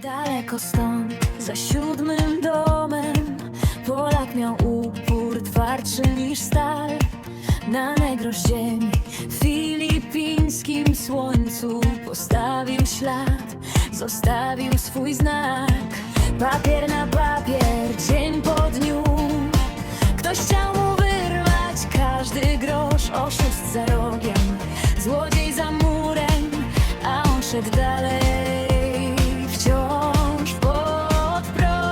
Daleko stąd, za 7 domem, Polak miał upór twardszy niż stal. Na negros ziemi, w filipińskim słońcu postawił ślad, zostawił swój znak. Papier na papier, dzień po dniu, ktoś chciał mu wyrwać każdy grosz. Oszust za rogiem, złodziej za murem, a on szedł dalej, wciąż pod prąd.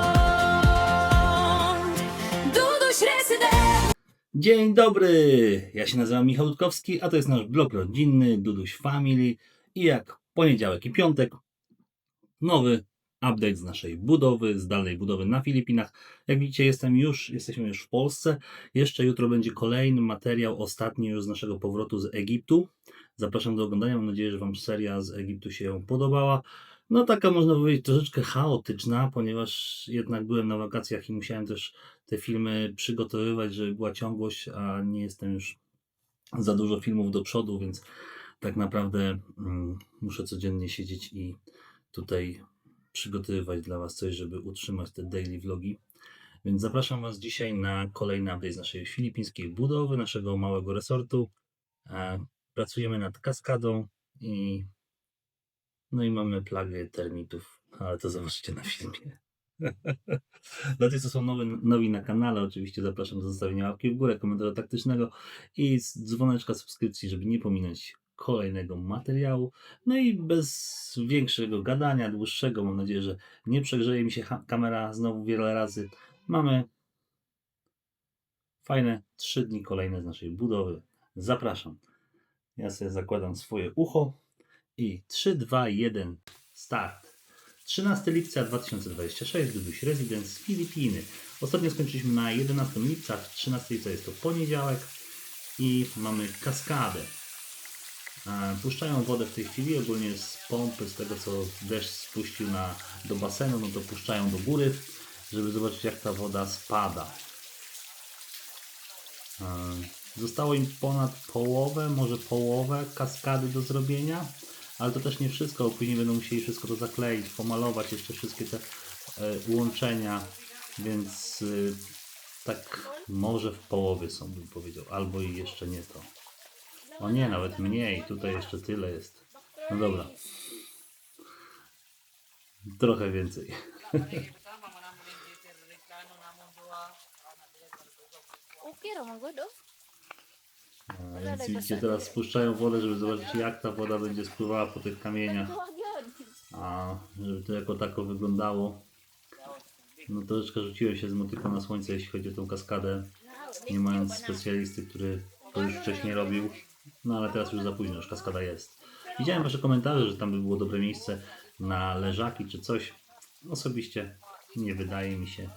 Duduś Rezydent. Dzień dobry, ja się nazywam Michał Rutkowski, a to jest nasz blog rodzinny Duduś Family i jak poniedziałek i piątek nowy update z naszej budowy, z dalej budowy na Filipinach. Jak widzicie jesteśmy już w Polsce, jeszcze jutro będzie kolejny materiał, ostatni już z naszego powrotu z Egiptu. Zapraszam do oglądania, mam nadzieję, że Wam seria z Egiptu się podobała. No taka można powiedzieć troszeczkę chaotyczna, ponieważ jednak byłem na wakacjach i musiałem też te filmy przygotowywać, żeby była ciągłość, a nie jestem już za dużo filmów do przodu, więc tak naprawdę muszę codziennie siedzieć i tutaj przygotowywać dla Was coś, żeby utrzymać te daily vlogi. Więc zapraszam Was dzisiaj na kolejny update z naszej filipińskiej budowy, naszego małego resortu. Pracujemy nad kaskadą i mamy plagę termitów, ale to zobaczycie na filmie. Dla tych, co są nowi na kanale, oczywiście zapraszam do zostawienia łapki w górę, komentarza taktycznego i dzwoneczka subskrypcji, żeby nie pominąć kolejnego materiału. No i bez większego gadania, dłuższego, mam nadzieję, że nie przegrzeje mi się kamera znowu wiele razy. Mamy fajne 3 dni kolejne z naszej budowy. Zapraszam. Ja sobie zakładam swoje ucho i 3, 2, 1, start. 13 lipca 2026, Duduś Rezydent z Filipiny. Ostatnio skończyliśmy na 11 lipca, 13 lipca jest to poniedziałek i mamy kaskadę. Puszczają wodę w tej chwili, ogólnie z pompy, z tego co deszcz spuścił do basenu, no to puszczają do góry, żeby zobaczyć jak ta woda spada. Zostało im ponad połowę, może połowę kaskady do zrobienia. Ale to też nie wszystko, bo później będą musieli wszystko to zakleić, pomalować jeszcze wszystkie te łączenia, więc tak może w połowie są, bym powiedział, albo i jeszcze nie to. O nie, nawet mniej, tutaj jeszcze tyle jest. No dobra. Trochę więcej. Więc widzicie, teraz spuszczają wodę, żeby zobaczyć jak ta woda będzie spływała po tych kamieniach. A żeby to jako tako wyglądało. No troszeczkę rzuciłem się z motyką na słońce, jeśli chodzi o tą kaskadę. Nie mając specjalisty, który to już wcześniej robił. No ale teraz już za późno, już kaskada jest. Widziałem Wasze komentarze, że tam by było dobre miejsce na leżaki czy coś. Osobiście nie wydaje mi się.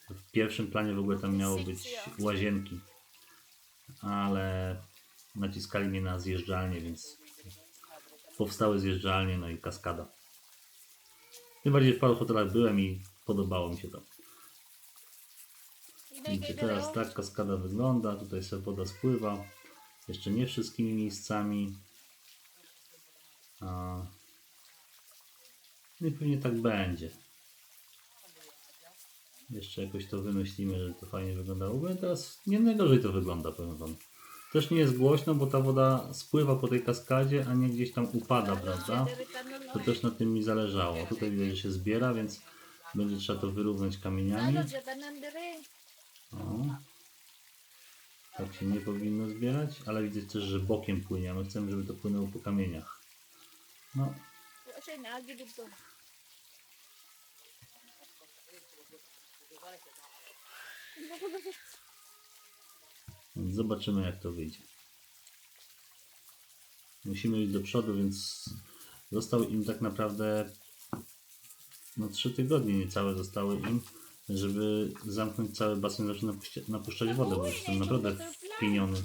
W pierwszym planie w ogóle tam miało być łazienki, ale naciskali mnie na zjeżdżalnię, więc powstały zjeżdżalnie, no i kaskada. Tym bardziej w paru hotelach byłem i podobało mi się to. Widzicie, teraz tak kaskada wygląda, tutaj sobie woda spływa, jeszcze nie wszystkimi miejscami. No i pewnie tak będzie. Jeszcze jakoś to wymyślimy, żeby to fajnie wyglądało. Bo teraz nie najgorzej to wygląda, powiem Wam. Też nie jest głośno, bo ta woda spływa po tej kaskadzie, a nie gdzieś tam upada, prawda? To też na tym mi zależało. Tutaj widać, że się zbiera, więc będzie trzeba to wyrównać kamieniami. O. Tak się nie powinno zbierać, ale widzę też, że bokiem płynie. My chcemy, żeby to płynęło po kamieniach. No. Więc zobaczymy jak to wyjdzie. Musimy iść do przodu, więc został im tak naprawdę 3 tygodnie niecałe zostały im, żeby zamknąć cały basen, zacząć napuszczać wodę, bo jestem naprawdę wpieniony.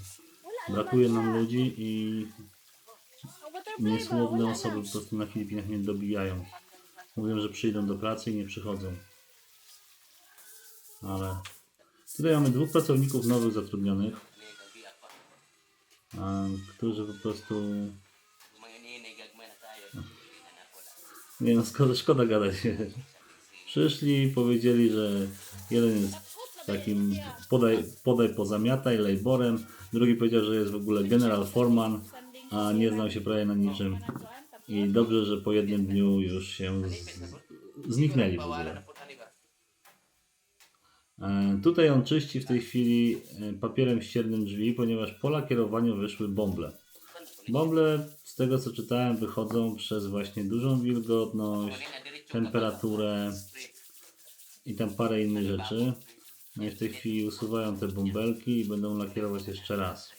Brakuje nam ludzi i niesłowne osoby po prostu na Filipinach mnie dobijają. Mówią, że przyjdą do pracy i nie przychodzą. Ale tutaj mamy 2 pracowników nowych zatrudnionych, którzy po prostu Nie no, szkoda gadać. Przyszli, powiedzieli, że jeden jest takim podaj pozamiataj, laborem, drugi powiedział, że jest w ogóle general foreman, a nie znał się prawie na niczym. I dobrze, że po jednym dniu już się zniknęli w ogóle. Tutaj on czyści w tej chwili papierem ściernym drzwi, ponieważ po lakierowaniu wyszły bąble. Bąble, z tego co czytałem, wychodzą przez właśnie dużą wilgotność, temperaturę i tam parę innych rzeczy. No i w tej chwili usuwają te bąbelki i będą lakierować jeszcze raz.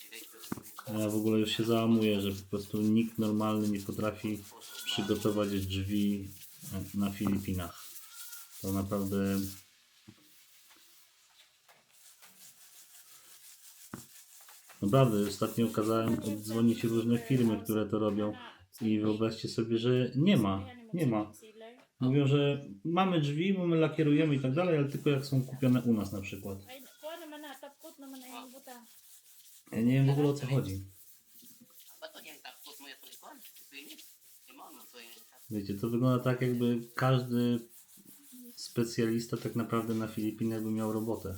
A ja w ogóle już się załamuję, że po prostu nikt normalny nie potrafi przygotować drzwi na Filipinach. To naprawdę... Naprawdę, ostatnio kazałem oddzwonić różne firmy, które to robią i wyobraźcie sobie, że nie ma. Mówią, że mamy drzwi, my lakierujemy i tak dalej, ale tylko jak są kupione u nas na przykład. Ja nie wiem w ogóle o co chodzi. Wiecie, to wygląda tak, jakby każdy specjalista tak naprawdę na Filipinach by miał robotę.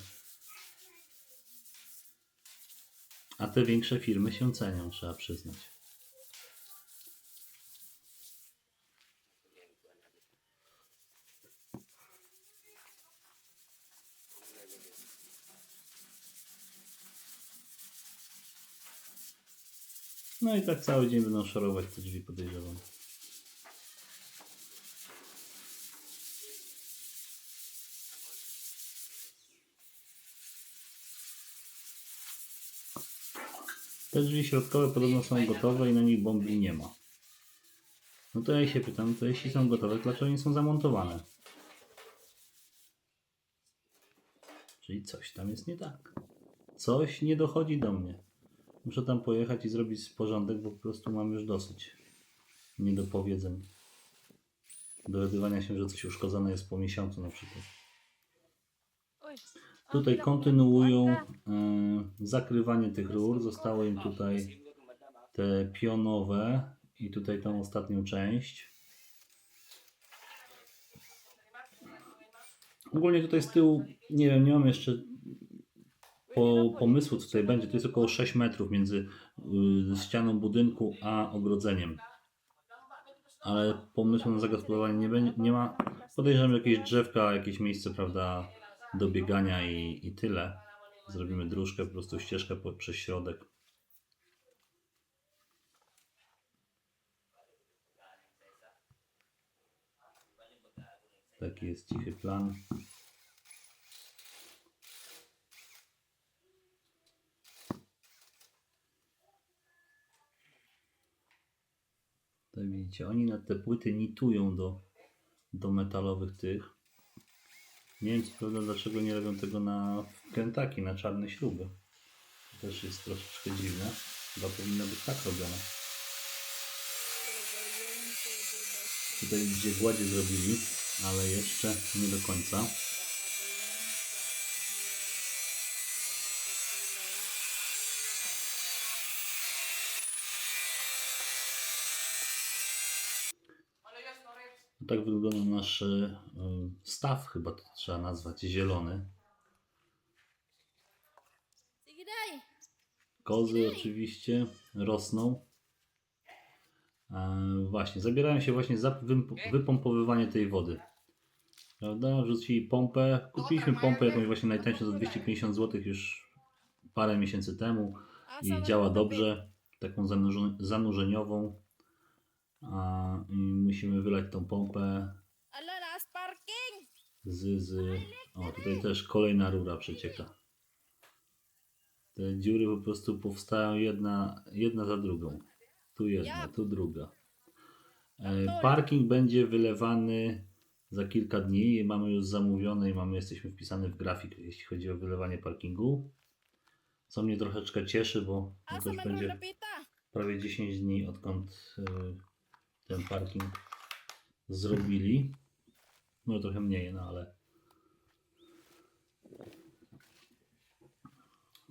A te większe firmy się cenią, trzeba przyznać. No i tak cały dzień będą szorować te drzwi, podejrzewam. Te drzwi środkowe podobno są gotowe i na nich bąbli nie ma. No to ja się pytam, to jeśli są gotowe, to dlaczego nie są zamontowane? Czyli coś tam jest nie tak. Coś nie dochodzi do mnie. Muszę tam pojechać i zrobić porządek, bo po prostu mam już dosyć niedopowiedzeń. Dowiadywania się, że coś uszkodzone jest po miesiącu na przykład. Tutaj kontynuują zakrywanie tych rur. Zostało im tutaj te pionowe i tutaj tą ostatnią część. Ogólnie tutaj z tyłu, nie wiem, nie mam jeszcze pomysłu co tutaj będzie. To jest około 6 metrów między ścianą budynku a ogrodzeniem. Ale pomysłu na zagospodarowanie nie ma. Podejrzewam jakieś drzewka, jakieś miejsce, prawda, do biegania i tyle. Zrobimy dróżkę, po prostu ścieżkę przez środek. Taki jest cichy plan. Tak widzicie, oni na te płyty nitują do metalowych tych. Nie wiem co prawda dlaczego nie robią tego na Kentucky, na czarne śruby. To też jest troszeczkę dziwne. Chyba powinno być tak robione. Tutaj gdzie gładzie zrobili, ale jeszcze nie do końca. Tak wygląda nasz staw, chyba to trzeba nazwać, zielony. Kozy oczywiście rosną. Właśnie, zabierają się właśnie za wypompowywanie tej wody. Prawda? Wrzucili pompę. Kupiliśmy pompę jakąś właśnie najtańszą za 250 zł już parę miesięcy temu i działa dobrze. Taką zanurzeniową. I musimy wylać tą pompę O, tutaj też kolejna rura przecieka. Te dziury po prostu powstają jedna za drugą. Tu jedna, tu druga. Parking będzie wylewany za kilka dni. Mamy już zamówione i jesteśmy wpisane w grafik, jeśli chodzi o wylewanie parkingu. Co mnie troszeczkę cieszy, bo to już będzie prawie 10 dni odkąd ten parking zrobili. No trochę mniej, no ale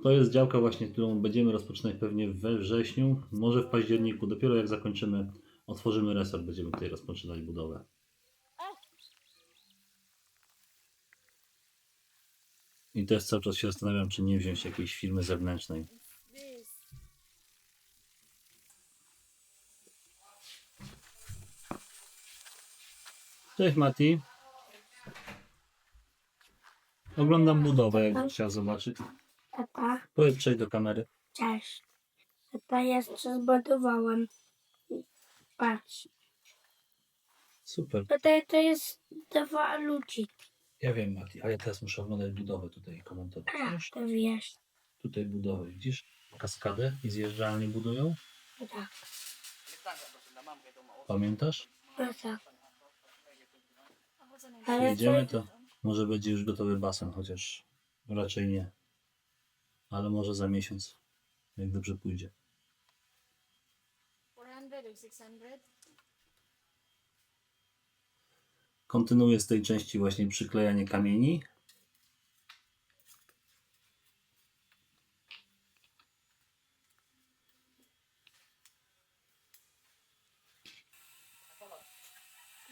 to jest działka właśnie, którą będziemy rozpoczynać pewnie we wrześniu, może w październiku. Dopiero jak zakończymy, otworzymy resort, będziemy tutaj rozpoczynać budowę. I też cały czas się zastanawiam, czy nie wziąć jakiejś firmy zewnętrznej. Cześć Mati. Oglądam budowę, jakbyś chciał zobaczyć. Tata, Powiedz, przejdź do kamery. cześć. Tata, jeszcze zbudowałem. Patrz. Super. Tutaj to jest 2 ludzi. Ja wiem Mati, ale ja teraz muszę oglądać budowę tutaj i komentować. A, Wiesz? to wiesz. Tutaj budowę, widzisz? Kaskadę i zjeżdżalnię budują. Tak, Pamiętasz? no tak. Jak Ale jedziemy, to może będzie już gotowy basen, chociaż raczej nie. Ale może za miesiąc, jak dobrze pójdzie. 400 or 600? Kontynuuję z tej części właśnie przyklejanie kamieni.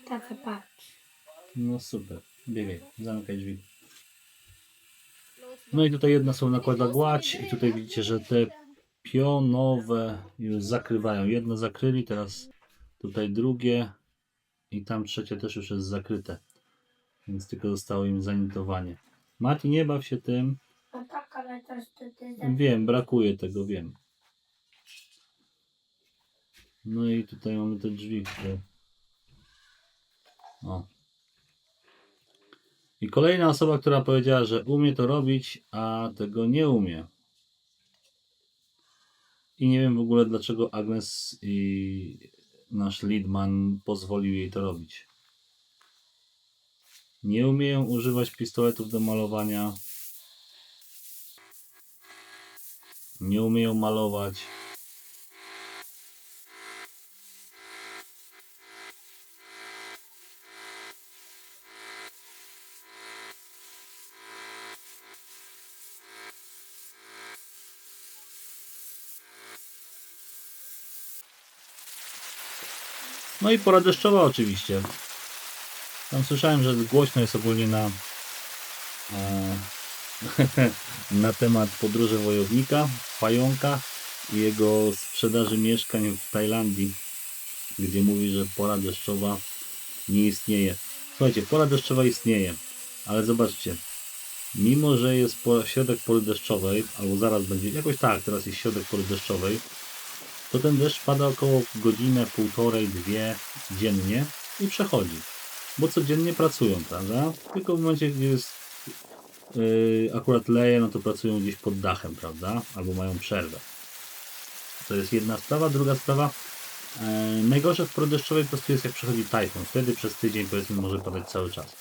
tata, patrz. No super, biegaj, zamykaj drzwi. No i tutaj jedna są nakłada gładź i tutaj widzicie, że te pionowe już zakrywają. Jedno zakryli, teraz tutaj drugie i tam trzecie też już jest zakryte. Więc tylko zostało im zanitowanie. Mati, nie baw się tym. No tak, ale też ty Wiem, brakuje tego, wiem. No i tutaj mamy te drzwi, które... O. I kolejna osoba, która powiedziała, że umie to robić, a tego nie umie. I nie wiem w ogóle, dlaczego Agnes i nasz leadman pozwolił jej to robić. Nie umieją używać pistoletów do malowania. Nie umieją malować. No i pora deszczowa oczywiście. Tam słyszałem, że głośno jest ogólnie na temat podróży wojownika, pająka i jego sprzedaży mieszkań w Tajlandii, gdzie mówi, że pora deszczowa nie istnieje. Słuchajcie, pora deszczowa istnieje, ale zobaczcie, mimo że jest środek pory deszczowej, albo zaraz będzie, jakoś tak, teraz jest środek pory deszczowej, to ten deszcz pada około godzinę, półtorej, dwie dziennie i przechodzi. Bo codziennie pracują, prawda? Tylko w momencie, gdzie jest akurat leje, no to pracują gdzieś pod dachem, prawda? Albo mają przerwę. To jest jedna sprawa. Druga sprawa, najgorsze w porze deszczowej po prostu jest, jak przychodzi tajfun. Wtedy przez tydzień, powiedzmy, może padać cały czas.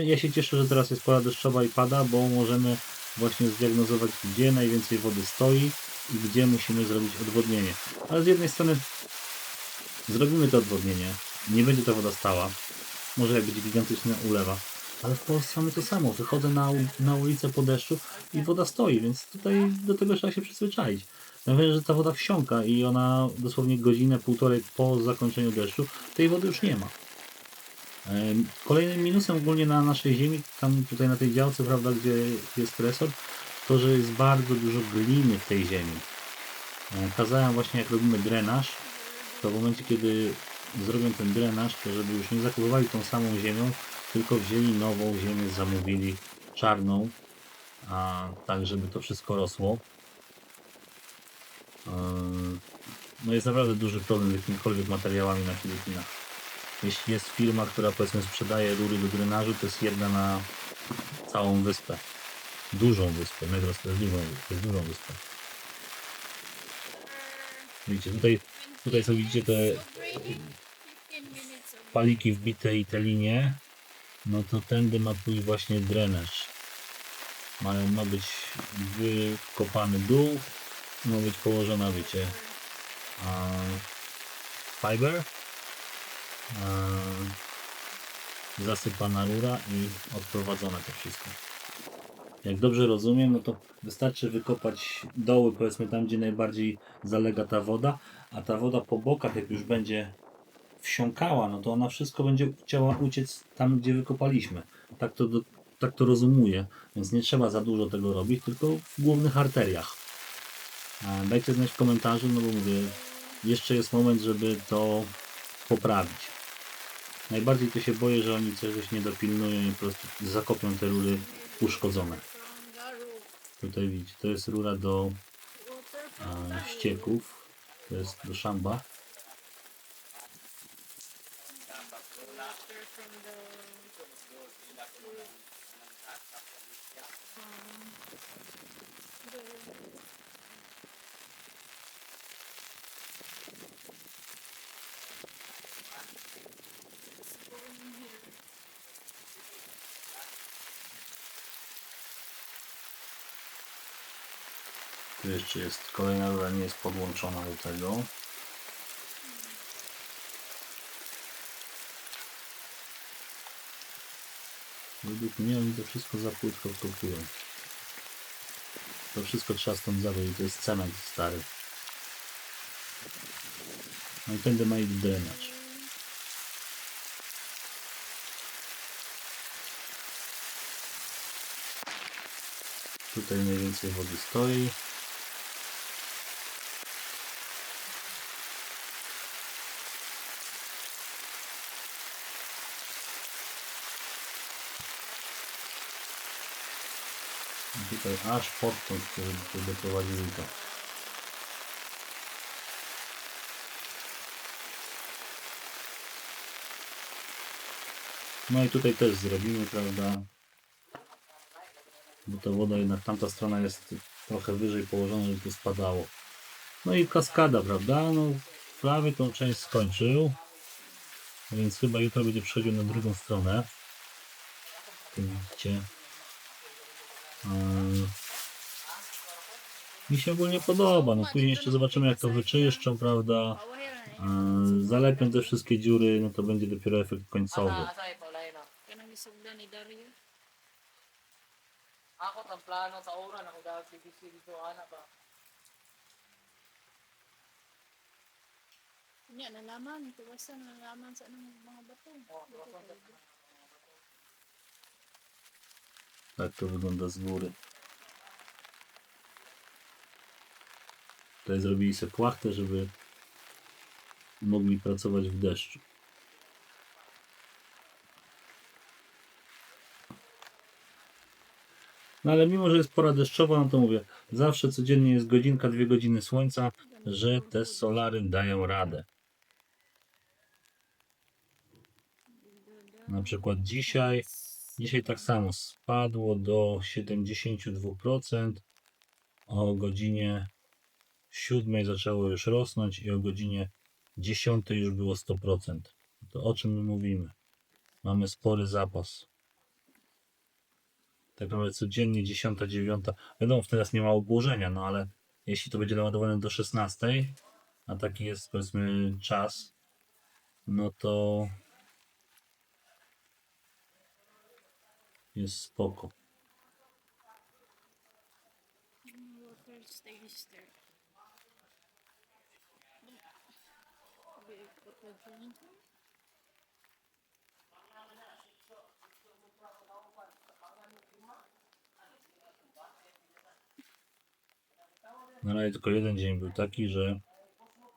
Ja się cieszę, że teraz jest pora deszczowa i pada, bo możemy właśnie zdiagnozować, gdzie najwięcej wody stoi i gdzie musimy zrobić odwodnienie. Ale z jednej strony zrobimy to odwodnienie, nie będzie ta woda stała, może jak będzie gigantyczna ulewa, ale w Polsce mamy to samo. Wychodzę na ulicę po deszczu i woda stoi, więc tutaj do tego trzeba się przyzwyczaić. Ja wiem, że ta woda wsiąka i ona dosłownie godzinę, półtorej po zakończeniu deszczu tej wody już nie ma. Kolejnym minusem ogólnie na naszej ziemi, tam tutaj na tej działce, prawda, gdzie jest resort, to, że jest bardzo dużo gliny w tej ziemi. Kazałem właśnie, jak robimy drenaż, to w momencie, kiedy zrobią ten drenaż, to żeby już nie zakupowali tą samą ziemią, tylko wzięli nową ziemię, zamówili czarną, tak żeby to wszystko rosło. No jest naprawdę duży problem z jakimikolwiek materiałami na Filipinach. Jeśli jest firma, która powiedzmy sprzedaje rury do drenażu, to jest jedna na całą wyspę. Dużą wyspę, Negros to jest dużą wyspę. Widzicie, tutaj co widzicie te 15 minutes of paliki wbite i te linie, no to tędy ma pójść właśnie drenaż. Ma być wykopany dół, ma być położona, wiecie, fiber, zasypana rura i odprowadzone to wszystko. Jak dobrze rozumiem, no to wystarczy wykopać doły, powiedzmy tam, gdzie najbardziej zalega ta woda, a ta woda po bokach, jak już będzie wsiąkała, no to ona wszystko będzie chciała uciec tam, gdzie wykopaliśmy. Tak tak to rozumuję, więc nie trzeba za dużo tego robić, tylko w głównych arteriach. Dajcie znać w komentarzu, no bo mówię, jeszcze jest moment, żeby to poprawić. Najbardziej to się boję, że oni czegoś nie dopilnują i po prostu zakopią te rury uszkodzone. Tutaj widzicie, to jest rura do ścieków, to jest do szamba. Tu jeszcze jest kolejna rura, nie jest podłączona do tego. Według mnie oni to wszystko za płytko kopiują. To wszystko trzeba stąd zabrać, to jest cement stary. No i tędy ma iść drenaż. Tutaj najwięcej wody stoi. I tutaj aż podtąd, żeby doprowadzili to. No i tutaj też zrobimy, prawda? Bo ta woda jednak, tamta strona jest trochę wyżej położona, żeby to spadało. No i kaskada, prawda? No prawie tą część skończył. Więc chyba jutro będzie przechodził na drugą stronę. Tu widzicie. Mi się ogólnie podoba. No później jeszcze zobaczymy, jak to wyczyszczą, prawda? Zalepią te wszystkie dziury, no to będzie dopiero efekt końcowy. Kanang isugdan ni Dario. Ako ang plano sa oras ako dahil dito anak ba. Nya nalaman, tuwasan nalaman sa anong mga bato. Tak to wygląda z góry. Tutaj zrobili sobie płachtę, żeby mogli pracować w deszczu. No ale mimo, że jest pora deszczowa, no to mówię, zawsze codziennie jest godzinka, 2 godziny słońca, że te solary dają radę. Na przykład dzisiaj tak samo spadło do 72%, o godzinie 7 zaczęło już rosnąć i o godzinie 10 już było 100%. To o czym my mówimy? Mamy spory zapas. Tak naprawdę codziennie 10, 9. Wiadomo, teraz nie ma obłożenia, no ale jeśli to będzie naładowane do 16, a taki jest powiedzmy czas, no to jest spoko. Water stays there. Na razie tylko jeden dzień był taki, że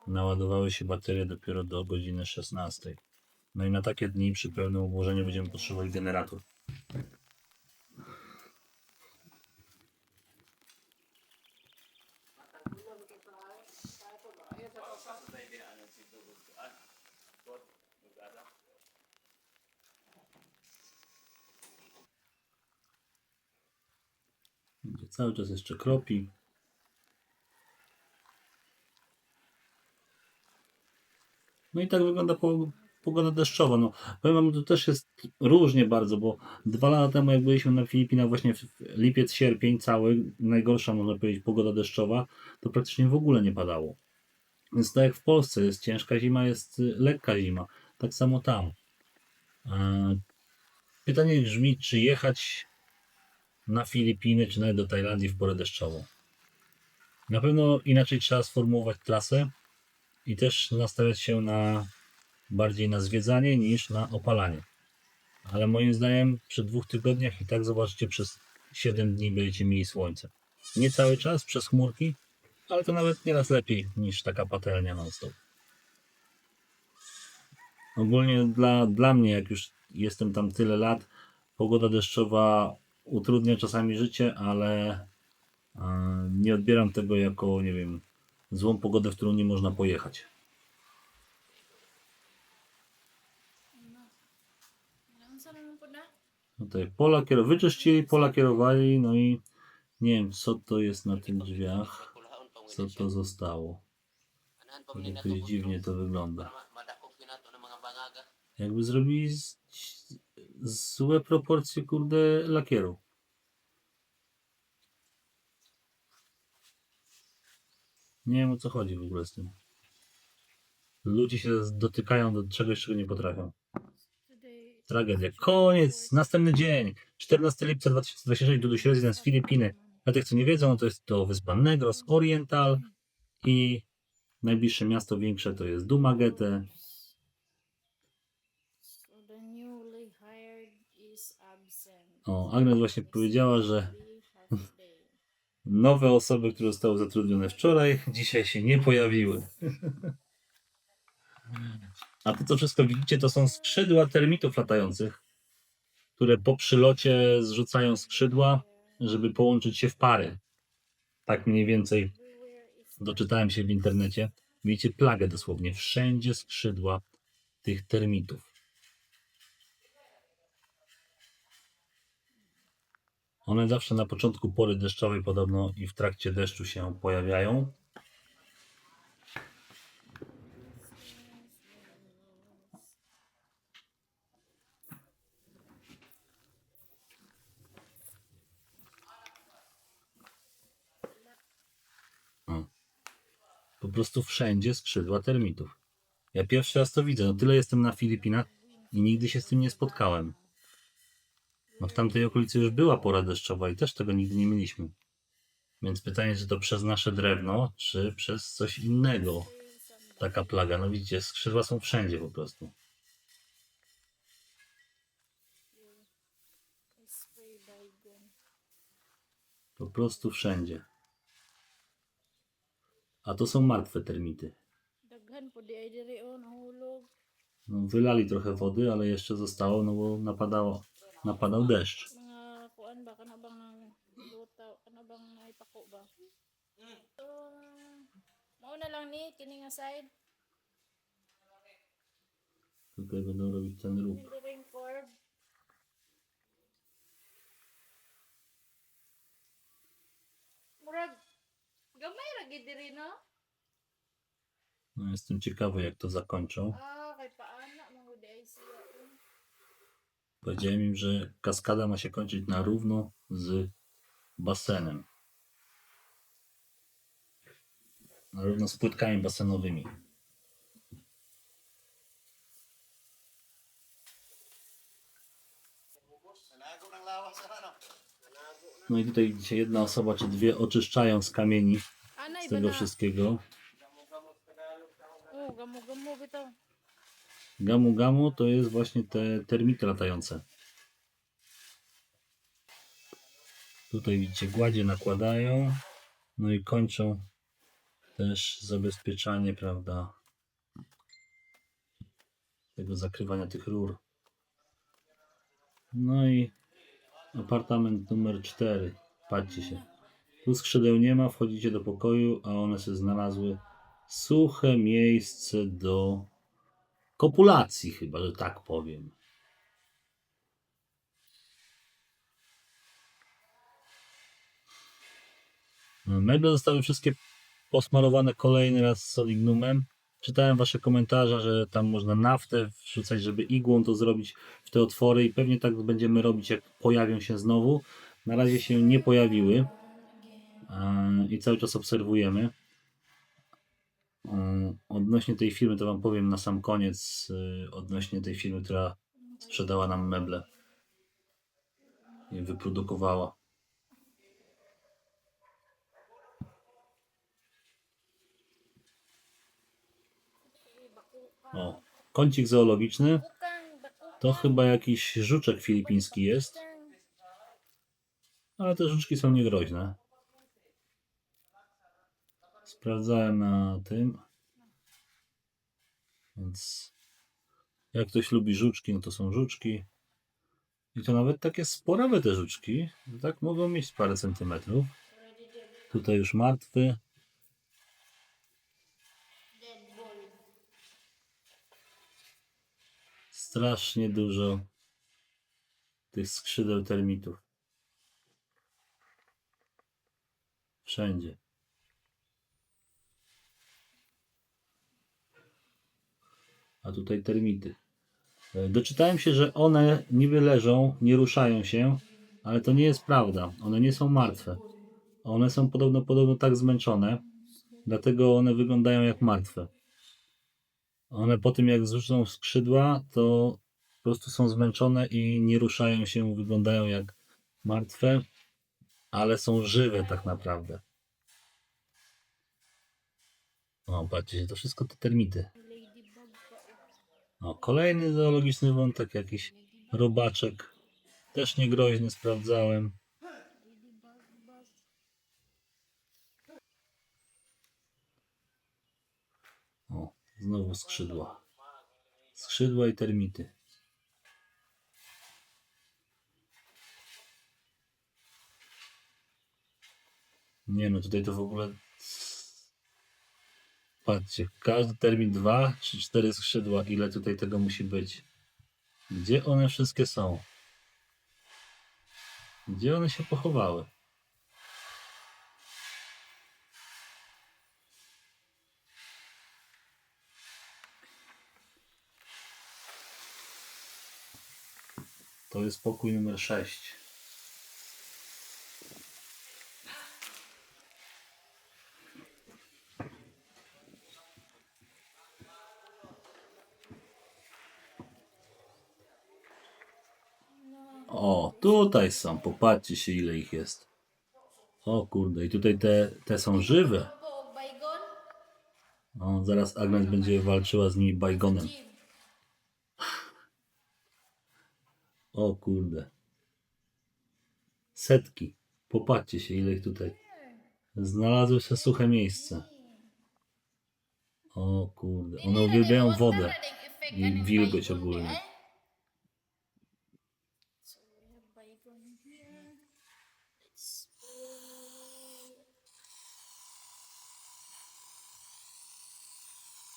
naładowały się baterie dopiero do godziny 16. No i na takie dni przy pełnym obłożeniu będziemy potrzebować generator. Będzie cały czas jeszcze kropi. No i tak wygląda pogoda deszczowa. No, powiem wam, to też jest różnie bardzo, bo 2 lata temu jak byliśmy na Filipinach, właśnie w lipiec, sierpień cały, najgorsza można powiedzieć pogoda deszczowa, to praktycznie w ogóle nie padało. Więc tak jak w Polsce jest ciężka zima, jest lekka zima. Tak samo tam. Pytanie brzmi, czy jechać na Filipiny, czy nawet do Tajlandii w porę deszczową. Na pewno inaczej trzeba sformułować trasę i też nastawiać się bardziej na zwiedzanie niż na opalanie. Ale moim zdaniem przy 2 tygodniach i tak zobaczycie przez 7 dni będziecie mieli słońce. Nie cały czas przez chmurki, ale to nawet nieraz lepiej niż taka patelnia non stop. Ogólnie dla mnie, jak już jestem tam tyle lat, pogoda deszczowa utrudnia czasami życie, ale nie odbieram tego jako, nie wiem, złą pogodę, w którą nie można pojechać. Ang sa naman po na? Tutaj wyczyścili, pola kierowali, no i nie wiem, co to jest na tych drzwiach, co to zostało. Jakoś dziwnie to wygląda. Jakby zrobili złe proporcje, kurde, lakieru. Nie wiem, o co chodzi w ogóle z tym. Ludzie się dotykają do czegoś, czego nie potrafią. Today, Tragedia. Koniec. Następny dzień. 14 lipca 2026. Duduś Residence Filipiny. Dla tych, co nie wiedzą, to jest to wyspa Negros Oriental i najbliższe miasto większe to jest Dumaguete. so the newly hired is absent. O, Agnes właśnie powiedziała, że Be half day. nowe osoby, które zostały zatrudnione wczoraj, dzisiaj się nie pojawiły. A to, co wszystko widzicie, to są skrzydła termitów latających, które po przylocie zrzucają skrzydła, żeby połączyć się w pary. Tak mniej więcej doczytałem się w internecie. Widzicie plagę dosłownie. Wszędzie skrzydła tych termitów. One zawsze na początku pory deszczowej podobno i w trakcie deszczu się pojawiają. O. Po prostu wszędzie skrzydła termitów. Ja pierwszy raz to widzę. No tyle jestem na Filipinach i nigdy się z tym nie spotkałem. No w tamtej okolicy już była pora deszczowa i też tego nigdy nie mieliśmy. Więc pytanie, czy to przez nasze drewno, czy przez coś innego taka plaga. No widzicie, skrzydła są wszędzie po prostu. Spray baygon. Po prostu wszędzie. A to są martwe termity. Daghan po di ay diri o nahulog. No, wylali trochę wody, ale jeszcze zostało, no bo napadał deszcz. Mga kuan ba kana bang lutaw kana bang naipako ba? So mao na lang ni kini nga side. Tutaj będą robić ten ruch. Ring curve. Murag gamay ra gid diri no? No, jestem ciekawy, jak to zakończą. Kay paana mo di ay siya. Powiedziałem im, że kaskada ma się kończyć na równo z basenem. Na równo z płytkami basenowymi. No i tutaj dzisiaj jedna osoba czy dwie oczyszczają z kamieni Anay z ba tego na? wszystkiego. Oh, gamo bitaw. Gamu gamu to jest właśnie te termity latające. Tutaj widzicie, gładzie nakładają, no i kończą też zabezpieczanie, prawda, tego zakrywania tych rur. No i apartament numer 4. Patrzcie się. Tu skrzydeł nie ma, wchodzicie do pokoju, a one sobie znalazły suche miejsce do kopulacji, chyba, że tak powiem. Meble zostały wszystkie posmarowane kolejny raz solignumem. Czytałem wasze komentarze, że tam można naftę wrzucać, żeby igłą to zrobić w te otwory i pewnie tak będziemy robić, jak pojawią się znowu. Na razie się nie pojawiły i cały czas obserwujemy. Odnośnie tej firmy to wam powiem na sam koniec, odnośnie tej firmy, która sprzedała nam meble i wyprodukowała. O, kącik zoologiczny. Bukang bako. To chyba jakiś żuczek filipiński jest, ale te żuczki są niegroźne. Sprawdzałem na tym, więc jak ktoś lubi żuczki, no to są żuczki. I to nawet takie sporowe te żuczki, tak mogą mieć parę centymetrów. Tutaj już martwy. Strasznie dużo tych skrzydeł termitów. Wszędzie. A tutaj termity. Doczytałem się, że one niby leżą, nie ruszają się, ale to nie jest prawda. One nie są martwe. One są podobno tak zmęczone, dlatego one wyglądają jak martwe. One po tym jak zrzucą skrzydła, to po prostu są zmęczone i nie ruszają się, wyglądają jak martwe, ale są żywe tak naprawdę. O, patrzcie, to wszystko te termity. O, kolejny zoologiczny wątek, jakiś robaczek. Też niegroźny, sprawdzałem. O, znowu skrzydła. Skrzydła i termity. Nie no, tutaj to w ogóle... Patrzcie, każdy termin 2 czy 4 skrzydła. Ile tutaj tego musi być? Gdzie one wszystkie są? Gdzie one się pochowały? To jest pokój numer 6. O, tutaj są. Popatrzcie się, ile ich jest. O kurde, i tutaj te są żywe. O, zaraz Agnes będzie walczyła z nimi bajgonem. O kurde. Setki. Popatrzcie się, ile ich tutaj. Znalazły się suche miejsce. O kurde. One uwielbiają wodę i wilgoć ogólnie.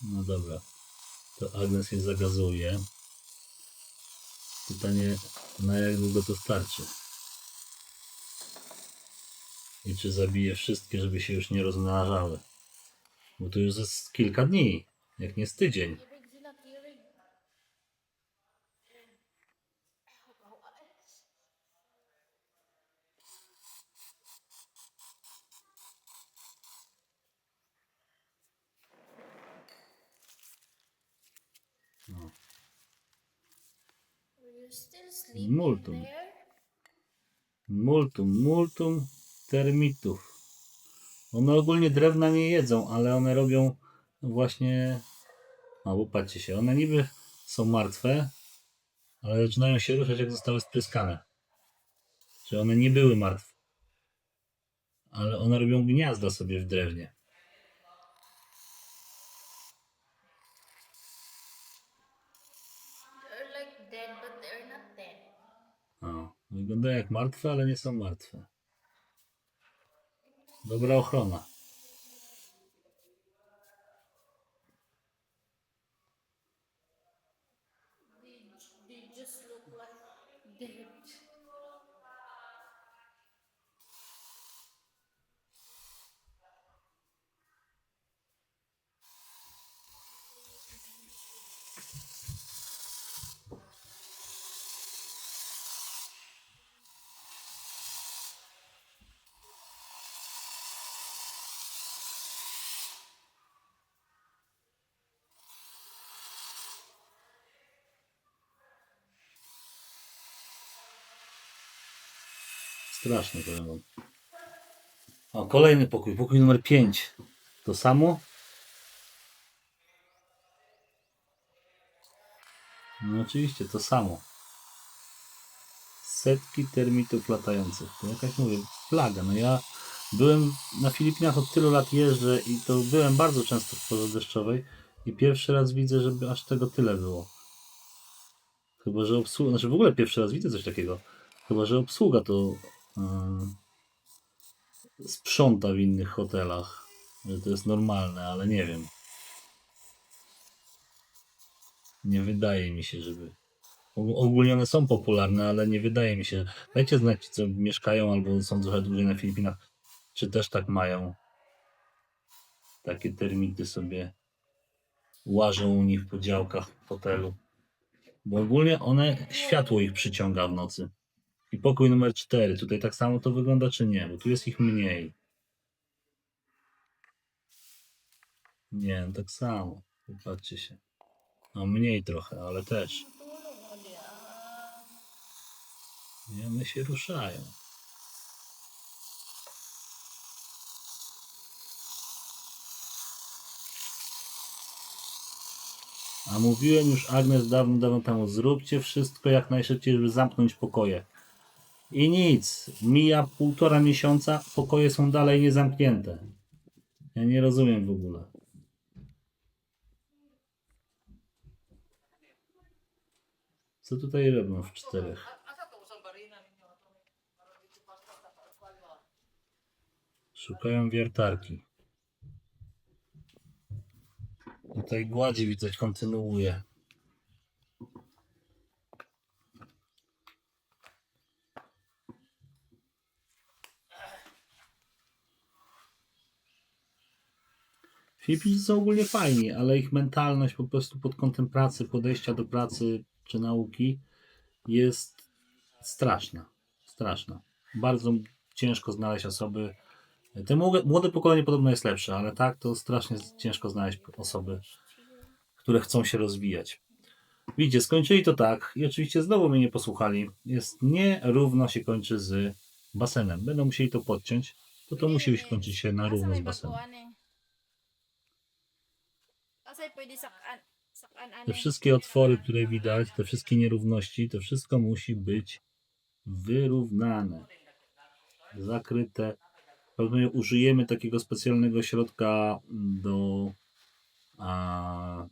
No dobra. To Agnes je zagazuje. Pytanie, na jak długo to starczy? I czy zabije wszystkie, żeby się już nie rozmnażały? Bo to już jest kilka dni, jak nie z tydzień. No. Multum. Multum termitów. One ogólnie drewna nie jedzą, ale one robią właśnie... No bo patrzcie się, one niby są martwe, ale zaczynają się ruszać, jak zostały spryskane. Czy one nie były martwe. Ale one robią gniazda sobie w drewnie. O, wyglądają jak martwe, ale nie są martwe. Dobra ochrona. Straszne powiem wam. O, kolejny pokój. Pokój numer 5. To samo? No No oczywiście, to samo. Setki termitów latających. To jakaś, mówię, plaga. No ja byłem na Filipinach, od tylu lat jeżdżę i to byłem bardzo często w porze deszczowej i pierwszy raz widzę, żeby aż tego tyle było. Chyba, że obsługa, znaczy w ogóle pierwszy raz widzę coś takiego. Chyba, że obsługa to sprząta w innych hotelach, że to jest normalne, ale nie wiem. Nie wydaje mi się, żeby... Ogólnie one są popularne, ale nie wydaje mi się. Dajcie znać, ci, co mieszkają albo są trochę dłużej na Filipinach, czy też tak mają. Takie termity sobie łażą u nich po działkach w hotelu. Bo ogólnie one, światło ich przyciąga w nocy. I pokój numer 4. Tutaj tak samo to wygląda, czy nie? Bo tu jest ich mniej. Nie, no tak samo. Popatrzcie się. No mniej trochę, ale też. Tulong o di ah. Nie, one się ruszają. A mówiłem już, Agnes, dawno, dawno temu, zróbcie wszystko jak najszybciej, żeby zamknąć pokoje. I nic. Mija 1,5 miesiąca, pokoje są dalej niezamknięte. Ja nie rozumiem w ogóle. Co tutaj robią w 4? Szukają wiertarki. Tutaj gładzi widać, kontynuuje. Filipińczycy są ogólnie fajni, ale ich mentalność po prostu pod kątem pracy, podejścia do pracy czy nauki jest straszna. Straszna. Bardzo ciężko znaleźć osoby. Te młode pokolenie podobno jest lepsze, ale tak to strasznie ciężko znaleźć osoby, które chcą się rozwijać. Widzicie, skończyli to tak i oczywiście znowu mnie nie posłuchali. Jest nierówno się kończy z basenem. Będą musieli to podciąć, to musi skończyć się na równo z basenem. Asay pwede sakan Te wszystkie otwory, które widać, te wszystkie nierówności, to wszystko musi być wyrównane, zakryte. Pewnie użyjemy takiego specjalnego środka do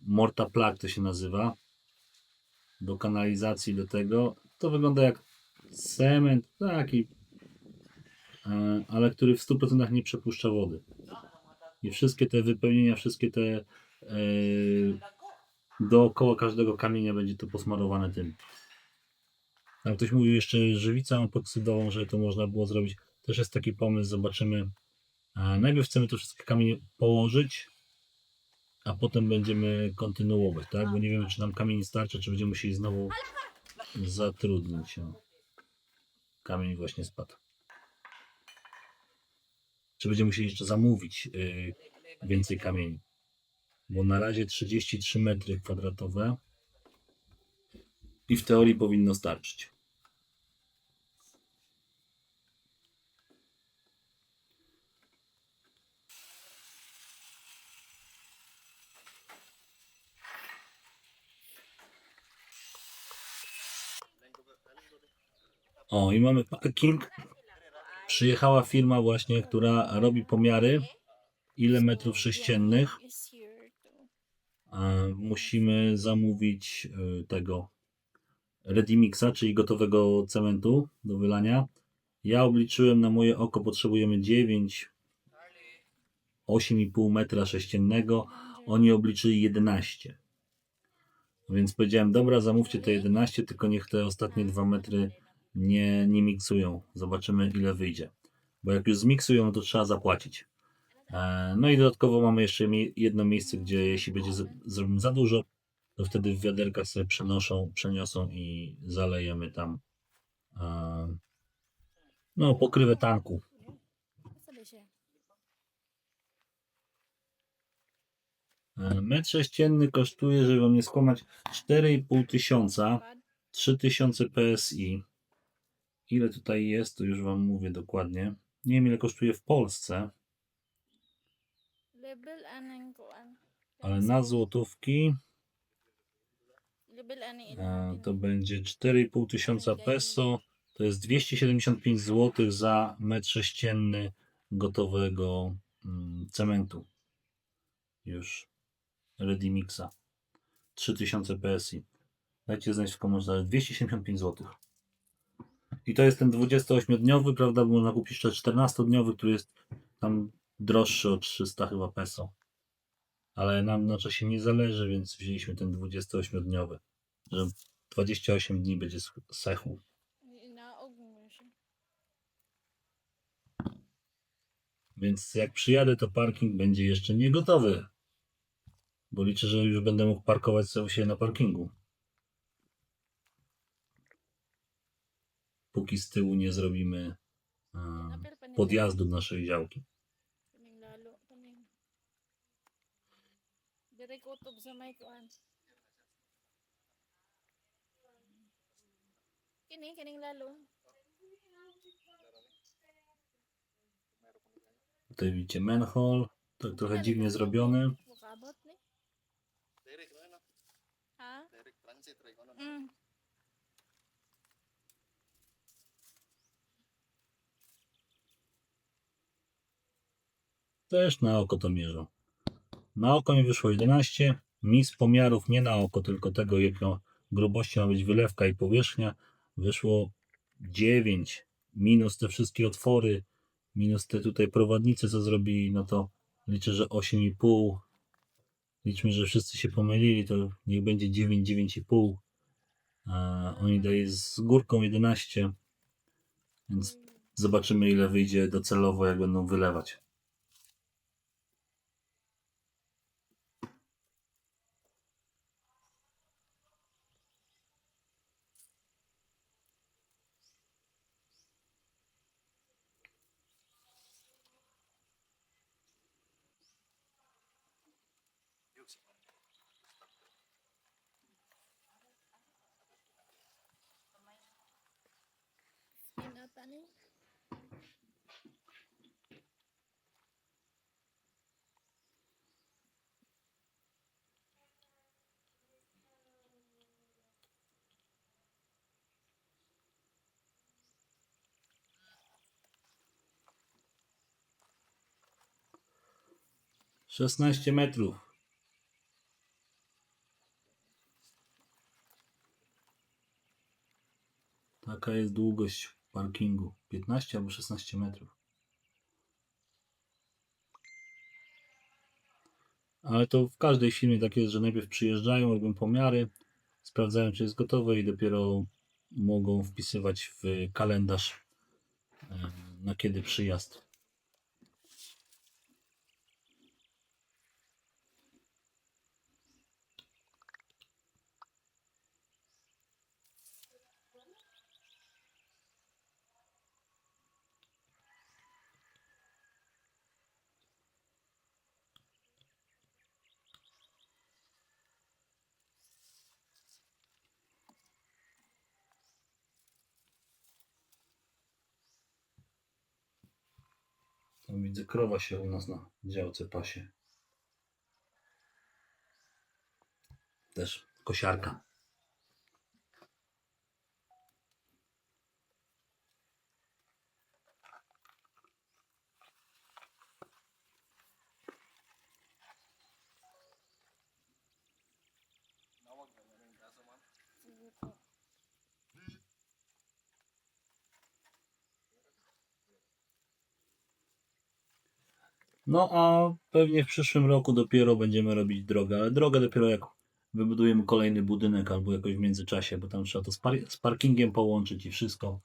mortar plug, to się nazywa, do kanalizacji, do tego. To wygląda jak cement, taki, ale który w 100% nie przepuszcza wody. I wszystkie te wypełnienia, wszystkie te dookoła każdego kamienia będzie to posmarowane tym. Jak ktoś mówił jeszcze żywicą epoksydową, że to można było zrobić. Też jest taki pomysł, zobaczymy. Najpierw chcemy to wszystkie kamienie położyć, a potem będziemy kontynuować, tak? Bo nie wiemy, czy nam kamień starczy, czy będziemy musieli znowu zatrudnić. Kamień właśnie spadł. Czy będziemy musieli jeszcze zamówić więcej kamieni. Bo na razie 33 metry kwadratowe i w teorii powinno starczyć. O, i mamy parking. Przyjechała firma właśnie, która robi pomiary, ile metrów sześciennych. Musimy zamówić tego ready mixa, czyli gotowego cementu do wylania. Ja obliczyłem, na moje oko potrzebujemy 8,5 metra sześciennego. Oni obliczyli 11. Więc powiedziałem, dobra, zamówcie te 11, tylko niech te ostatnie 2 metry nie miksują. Zobaczymy, ile wyjdzie. Bo jak już zmiksują, to trzeba zapłacić. No i dodatkowo mamy jeszcze jedno miejsce, gdzie jeśli będzie zrobimy za dużo, to wtedy w wiaderkach sobie przeniosą i zalejemy tam pokrywę tanku. Metr sześcienny kosztuje, żeby wam nie skłamać, 4,5 tysiąca, 3000 PSI. Ile tutaj jest, to już wam mówię dokładnie. Nie wiem, ile kosztuje w Polsce, ale na złotówki Level ani ila. To będzie 4,5 tysiąca peso. To jest 275 zł za metr sześcienny gotowego cementu. Już ready mixa. 3000 PSI. Dajcie znać w komentarzach. 275 zł. I to jest ten 28-dniowy, prawda? Bo można kupić jeszcze 14-dniowy, który jest tam droższy o 300 chyba peso. Ale nam na czasie nie zależy, więc wzięliśmy ten 28-dniowy. Że 28 dni będzie sechł. Inaog mo siya. Więc jak przyjadę, to parking będzie jeszcze nie gotowy. Bo liczę, że już będę mógł parkować sobie się na parkingu. Póki z tyłu nie zrobimy podjazdu do naszej działki. Kaning lalo. Kaning. Direk utob sa may kuan. Kaning lalo. Tutaj widzicie manhole. Tak trochę dziwnie zrobiony. Bukabot ni. Direct no ano? Ha? Direct transit right ano? Mm. Też na oko to mierzą. Na oko mi wyszło 11. Mi z pomiarów nie na oko, tylko tego, jaką grubości ma być wylewka i powierzchnia, wyszło 9. Minus te wszystkie otwory, minus te tutaj prowadnice, co zrobili, no to liczę, że 8,5. Liczmy, że wszyscy się pomylili, to niech będzie 9, 9,5. Oni dają z górką 11. Więc zobaczymy, ile wyjdzie docelowo, jak będą wylewać. Inata ni. — 16 metrów. Taka jest długość parkingu. 15 albo 16 metrów. Ale to w każdej firmie tak jest, że najpierw przyjeżdżają, robią pomiary, sprawdzają, czy jest gotowe i dopiero mogą wpisywać w kalendarz, na kiedy przyjazd. Tam widzę, krowa się u nas na działce pasie. Też kosiarka. Nawag na ano yung kaso man? Sige po. No a pewnie w przyszłym roku dopiero będziemy robić drogę, ale drogę dopiero jak wybudujemy kolejny budynek albo jakoś w międzyczasie, bo tam trzeba to z parkingiem połączyć i wszystko.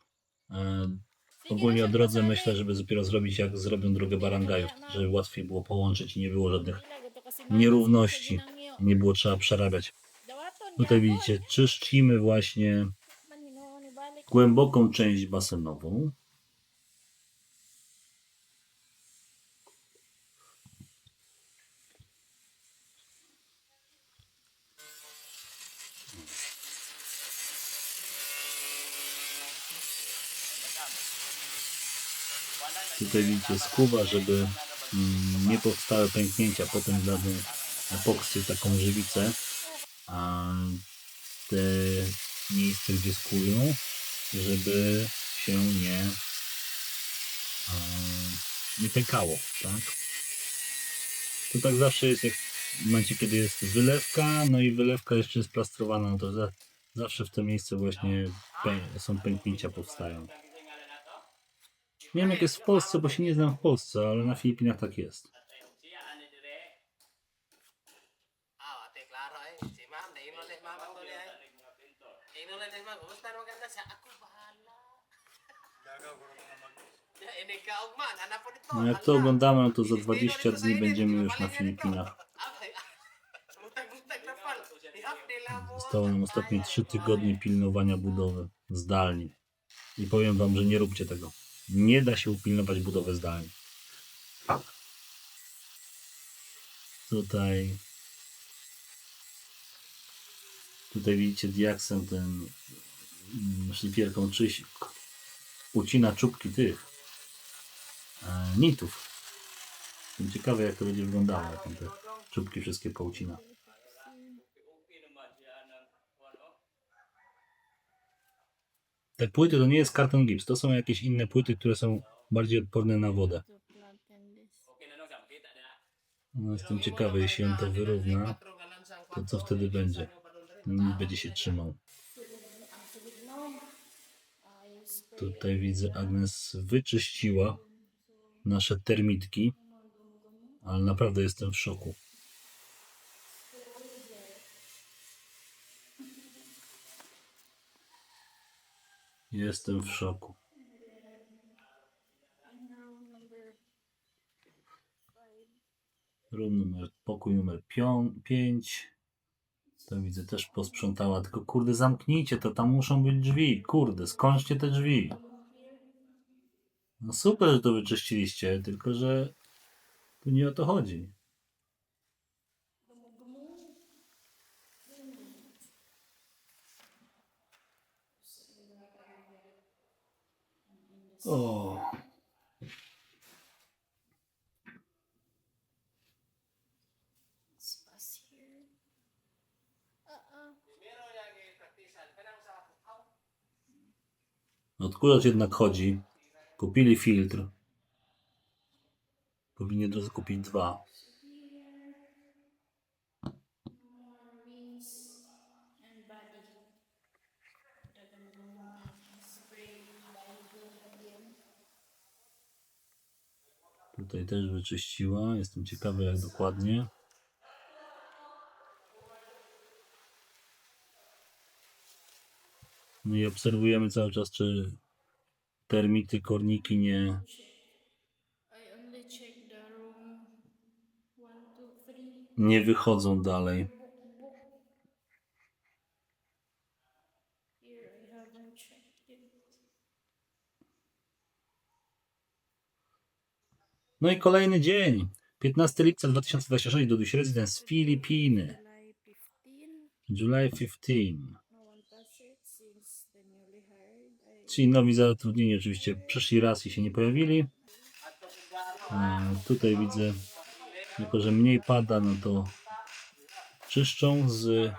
Ogólnie o drodze myślę, żeby dopiero zrobić, jak zrobią drogę barangajów, żeby łatwiej było połączyć i nie było żadnych nierówności, nie było trzeba przerabiać. Tutaj widzicie, czyszczymy właśnie głęboką część basenową. Tutaj widzicie skuwa, żeby nie powstały pęknięcia. Potem dadzą epoksy, taką żywicę. te miejsce, gdzie skują, żeby się nie pękało, tak? To tak zawsze jest, jak w momencie, kiedy jest wylewka, no i wylewka jeszcze jest plastrowana, no to zawsze w to miejsce właśnie są pęknięcia, powstają. Nie wiem jak jest w Polsce, bo się nie znam w Polsce, ale na Filipinach tak jest. Ate, klaro eh. Si ma'am, nainulit ma'am ako niya eh. Nainulit ni ma'am, kumusta naman ganda siya? Ako bahala. Ya, ini ka ugman, anak po dito. No jak to oglądamy, no to za 20 dni będziemy już na Filipinach. Mutag-mutag na pal. Ihap nila mo. Zostało nam ostatnie 3 tygodnie pilnowania budowy zdalnie. I powiem wam, że nie róbcie tego. Nie da się upilnować budowy zdalnie. Tutaj widzicie diaksem ten szlifierką ucina czubki tych nitów. Jestem ciekawy jak to będzie wyglądało, jak on te czubki wszystkie poucina. Te płyty to nie jest karton gips, to są jakieś inne płyty, które są bardziej odporne na wodę. No, jestem ciekawy, jeśli on to wyrówna, to co wtedy będzie? Nie będzie się trzymał. Tutaj widzę, Agnes wyczyściła nasze termitki, ale naprawdę jestem w szoku. Jestem w szoku. Pokój numer 5. To widzę też posprzątała, tylko kurde zamknijcie to, tam muszą być drzwi, kurde, skończcie te drzwi. No super, że to wyczyściliście, tylko że tu nie o to chodzi. O. Odkurzacz jednak chodzi. Kupili filtr. Powinni od razu kupić 2. Tutaj też wyczyściła. Jestem ciekawy jak dokładnie. No i obserwujemy cały czas, czy termity, korniki nie... I only check the room 1, 2, 3. nie wychodzą dalej. Here I haven't checked it. No i kolejny dzień. 15 lipca 2026, Duduś Residence, Filipiny. July 15. July 15. No one touched it since the newly hired. Ci nowi zatrudnieni oczywiście przyszli raz i się nie pojawili. Tutaj widzę, jako że mniej pada, no to czyszczą z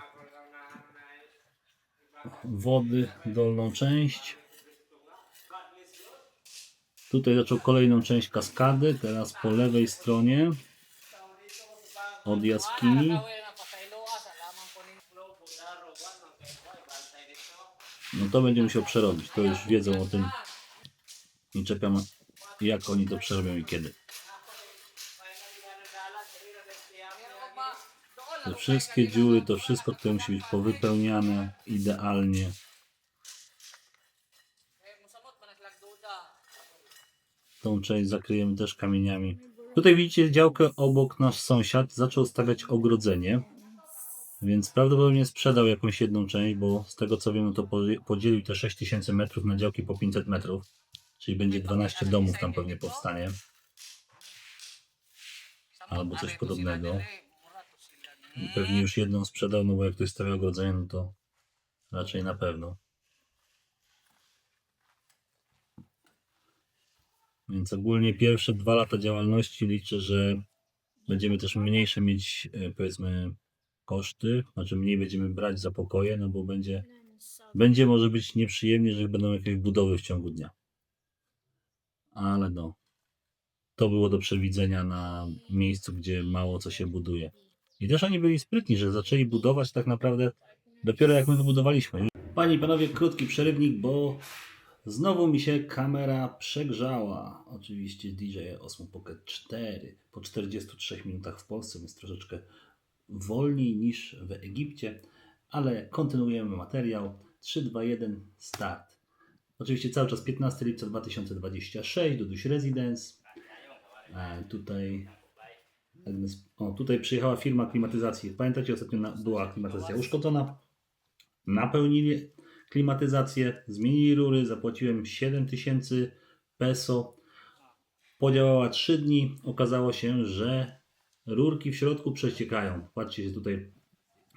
wody dolną część. Tutaj zaczął kolejną część kaskady, teraz po lewej stronie od jaskini. No to będzie musiał przerobić, to już wiedzą o tym. Nie czekam jak oni to przerobią i kiedy. Te wszystkie dziury, to wszystko tutaj musi być powypełniane idealnie. Tą część zakryjemy też kamieniami. Tutaj widzicie działkę obok, nasz sąsiad zaczął stawiać ogrodzenie. Więc prawdopodobnie sprzedał jakąś jedną część, bo z tego co wiem, no to podzielił te 6000 metrów na działki po 500 metrów. Czyli będzie 12 domów tam pewnie powstanie. Albo coś podobnego. I pewnie już jedną sprzedał, no bo jak ktoś stawia ogrodzenie, no to raczej na pewno. Więc ogólnie pierwsze 2 lata działalności liczę, że będziemy też mniejsze mieć, powiedzmy, koszty, znaczy mniej będziemy brać za pokoje, no bo będzie może być nieprzyjemnie, że będą jakieś budowy w ciągu dnia. Ale no, to było do przewidzenia na miejscu, gdzie mało co się buduje. I też oni byli sprytni, że zaczęli budować tak naprawdę dopiero jak my wybudowaliśmy. Panie i panowie, krótki przerywnik, bo znowu mi się kamera przegrzała. Oczywiście DJI Osmo Pocket 4 po 43 minutach w Polsce, więc troszeczkę wolniej niż w Egipcie, ale kontynuujemy materiał. 3, 2, 1, start. Oczywiście cały czas 15 lipca 2026, Duduś Residence. Tutaj przyjechała firma klimatyzacji. Pamiętacie, ostatnio była klimatyzacja uszkodzona. Napełnili klimatyzację, zmienili rury, zapłaciłem 7000 peso. Podziałała 3 dni. Okazało się, że rurki w środku przeciekają. Patrzcie, się tutaj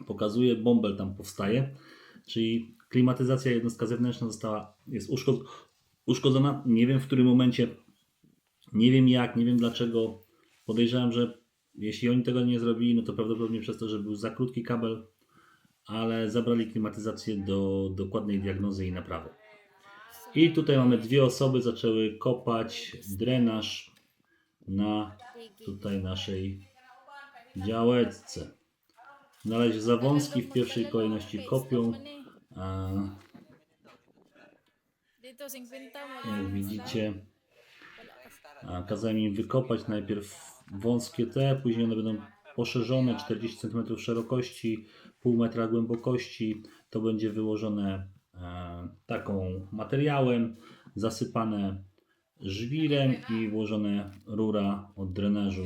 pokazuje, bąbel tam powstaje. Czyli klimatyzacja, jednostka zewnętrzna jest uszkodzona. Nie wiem w którym momencie, nie wiem jak, nie wiem dlaczego. Podejrzewam, że jeśli oni tego nie zrobili, no to prawdopodobnie przez to, że był za krótki kabel, ale zabrali klimatyzację do dokładnej diagnozy i naprawy. I tutaj mamy 2 osoby, zaczęły kopać drenaż na tutaj naszej działeczce. Na razie za wąski, w pierwszej kolejności kopią. Dito, 50 mo. Jak widzicie, kazałem im wykopać najpierw wąskie te, później one będą poszerzone 40 cm szerokości, pół metra głębokości. To będzie wyłożone taką materiałem, zasypane żwirem i włożone rura od drenażu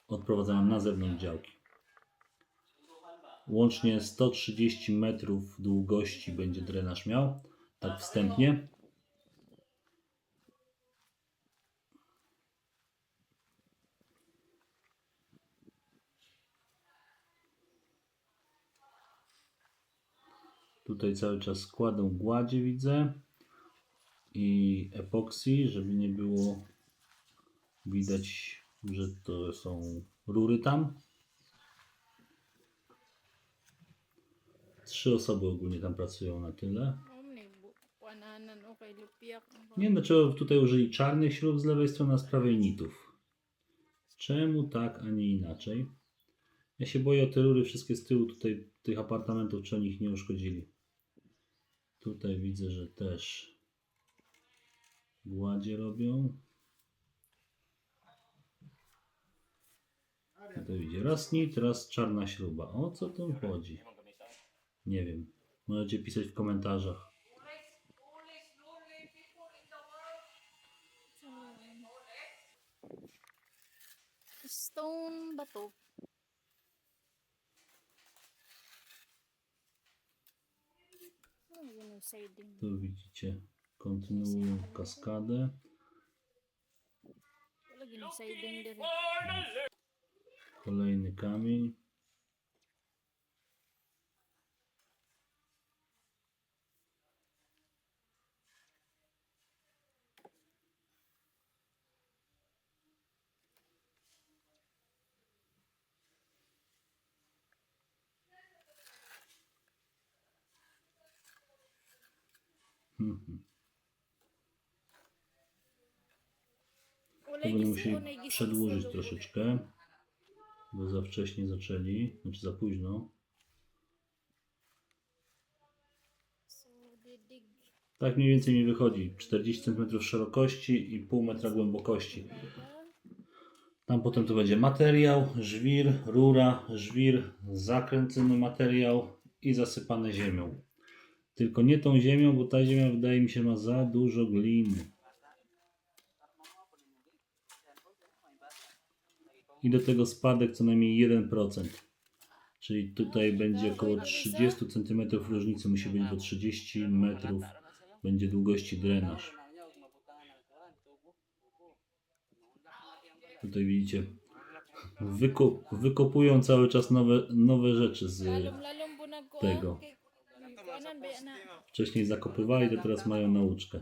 odprowadzana na zewnątrz działki. Łącznie 130 metrów długości będzie drenaż miał, tak wstępnie. Tutaj cały czas kładą gładzie, widzę, i epoksy, żeby nie było widać, że to są rury tam. 3 osoby ogólnie tam pracują na tyle. Nie wiem dlaczego tutaj użyli czarnych śrub z lewej strony, a z prawej nitów. Czemu tak, a nie inaczej? Ja się boję o te rury wszystkie z tyłu tutaj tych apartamentów, czy oni ich nie uszkodzili. Tutaj widzę, że też gładzie robią. Tutaj widzicie, raz nit, raz czarna śruba. O co tu chodzi? Nie wiem. Możecie pisać w komentarzach. Stone bato. Tu widzicie, kontynuują kaskadę. Kolejny kamień. To będą musieli przedłużyć troszeczkę, bo za wcześnie zaczęli, znaczy za późno. Tak mniej więcej mi wychodzi 40 cm szerokości i pół metra głębokości. Tam potem to będzie materiał, żwir, rura, żwir, zakręcony materiał i zasypane ziemią. Tylko nie tą ziemią, bo ta ziemia wydaje mi się ma za dużo gliny. I do tego spadek co najmniej 1%. Czyli tutaj będzie około 30 cm różnicy, musi być, bo 30 metrów będzie długości drenaż. Tutaj widzicie, wykopują cały czas nowe rzeczy z tego. Wcześniej zakopywali, to teraz mają nauczkę.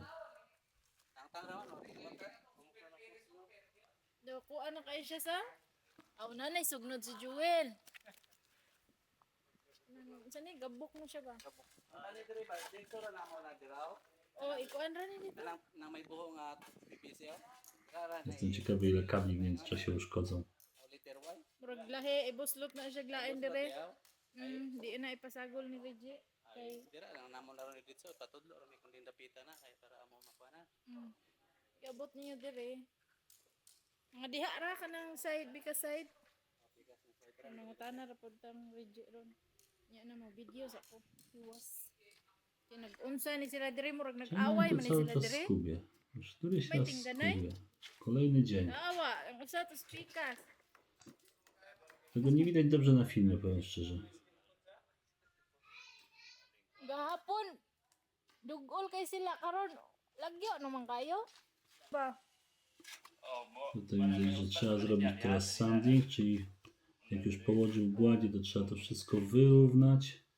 Kuan na kayo siya sa? Aw nanay sugnod si Jewel. Sa ni gabok mo siya ba? Ano diri ba? Dito ra na mo na diraw. Oh, ikuan ra ni dito. Na may buho nga PPC oh. Rara na Jestem ciekawy, ile kabli w międzyczasie uszkodzą. liter Y. Murag lahi ibuslot na siya glain dire. Di na ipasagol ni Reggie. Kay Dira lang namo na ron dito patudlo ra may kundin dapita na kay para amo makuha na. iabot niyo dire. Mga diha ra ka ng side bika side. Mga tanan ra pod tang Reggie ron. Nya na mo videos ako. Iwas. Kaya nag-unsa ni sila dire murag Czemu nag-away to man ni cały sila czas dire. skubie? Już któryś May raz tingganay? skubie. Kolejny dzień. Naawa, ang usa to speakers. Tego nie widać dobrze na filmie, powiem szczerze. Gahapon dugol kay sila karon. Lagyo naman kayo. Ba. Tutaj widać, że trzeba zrobić teraz sanding, czyli jak już położył gładzie, to trzeba to wszystko wyrównać,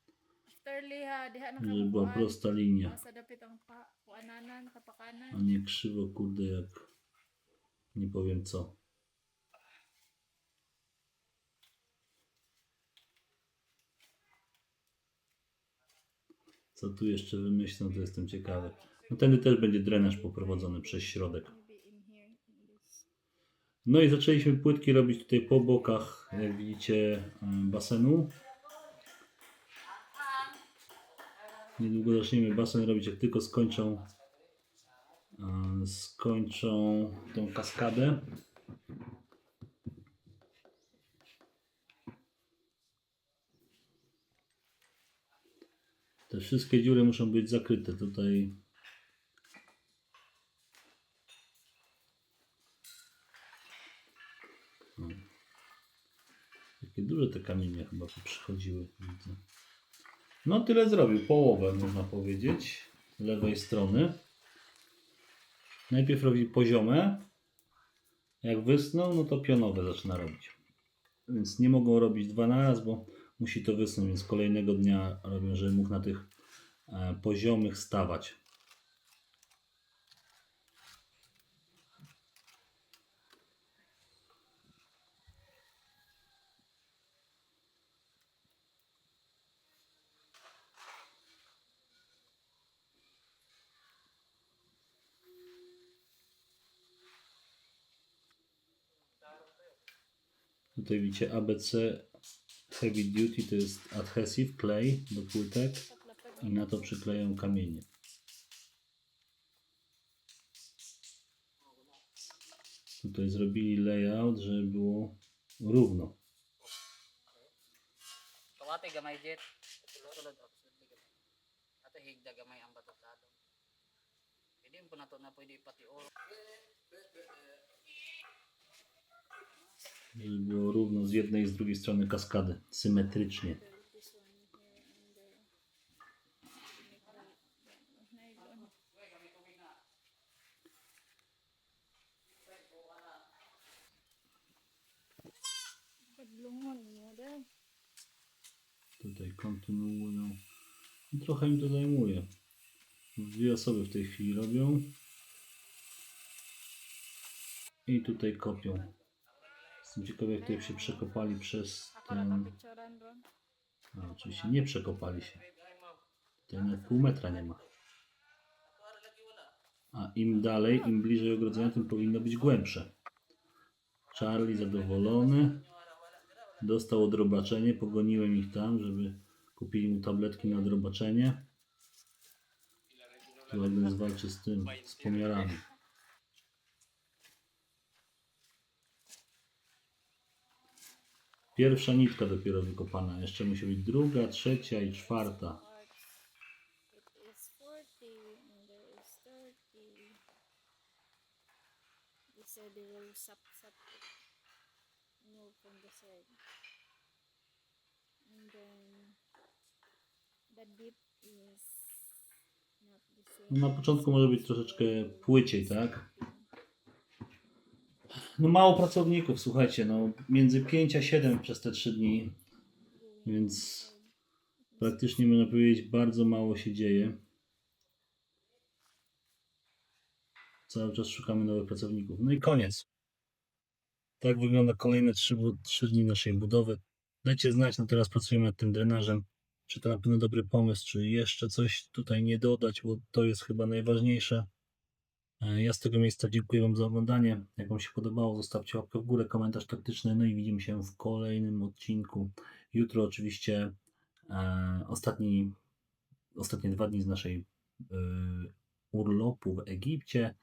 Afterly ha, diha na żeby była kamukuan. prosta linia, Masa dapit ang kuananan, a kapakanan. nie krzywo, kurde, jak nie powiem co. Co tu jeszcze wymyślą, to jestem ciekawy. No tędy też będzie drenaż poprowadzony przez środek. Maybe in here, in this. No i zaczęliśmy płytki robić tutaj po bokach, jak widzicie, basenu. Niedługo zaczniemy basen robić, jak tylko skończą tą kaskadę. Te wszystkie dziury muszą być zakryte tutaj. O. Takie duże te kamienie chyba tu przychodziły, widzę. No tyle zrobił, połowę można powiedzieć lewej strony. Najpierw robi poziome, jak wysną, no to pionowe zaczyna robić. Więc nie mogą robić dwa na raz, bo musi to wysnąć, więc kolejnego dnia robią, żeby mógł na tych poziomych stawać. Tutaj widzicie ABC Heavy Duty, to jest adhesive, klej do płytek i na to przyklejają kamienie. Tutaj zrobili layout, żeby było równo. Kawate gamay jet. Sulod og sulod gamay. Ato higda gamay ang batatlado. Pwede po na to na pwede pati oro. Żeby było równo z jednej i z drugiej strony kaskady, symetrycznie. This one here and there. Nylon. Padlungon mo dahil. Tutaj kontynuują. I trochę im to zajmuje. Dwie osoby w tej chwili robią. I tutaj kopią. Jestem ciekawy, jak tutaj się przekopali przez Ako na ten... kapicturan ron. A, oczywiście nie przekopali się. Tutaj nawet pół metra nie ma. A im dalej, im bliżej ogrodzenia, tym powinno być głębsze. Charlie zadowolony. Dostał odrobaczenie. Pogoniłem ich tam, żeby kupili mu tabletki na odrobaczenie. Tu Agnes walczy z tym, z pomiarami. Pierwsza nitka dopiero wykopana. Jeszcze musi być druga, trzecia i czwarta. It is 40 and there is 30. They said they will sap move from the side. And then the dip is not the same. No, na początku może być troszeczkę płyciej, tak? No mało pracowników, słuchajcie, no między 5 a 7 przez te 3 dni, więc praktycznie można powiedzieć bardzo mało się dzieje. Cały czas szukamy nowych pracowników. No i koniec. Tak wygląda kolejne 3 dni naszej budowy. Dajcie znać, no teraz pracujemy nad tym drenażem. czy to na pewno dobry pomysł, czy jeszcze coś tutaj nie dodać, bo to jest chyba najważniejsze. Ja z tego miejsca dziękuję Wam za oglądanie. Jak Wam się podobało, zostawcie łapkę w górę, komentarz taktyczny, no i widzimy się w kolejnym odcinku. Jutro oczywiście ostatnie 2 dni z naszej urlopu w Egipcie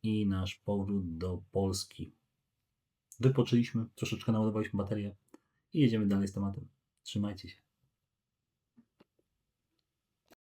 i nasz powrót do Polski. Wypoczęliśmy, troszeczkę naładowaliśmy baterię i jedziemy dalej z tematem. Trzymajcie się.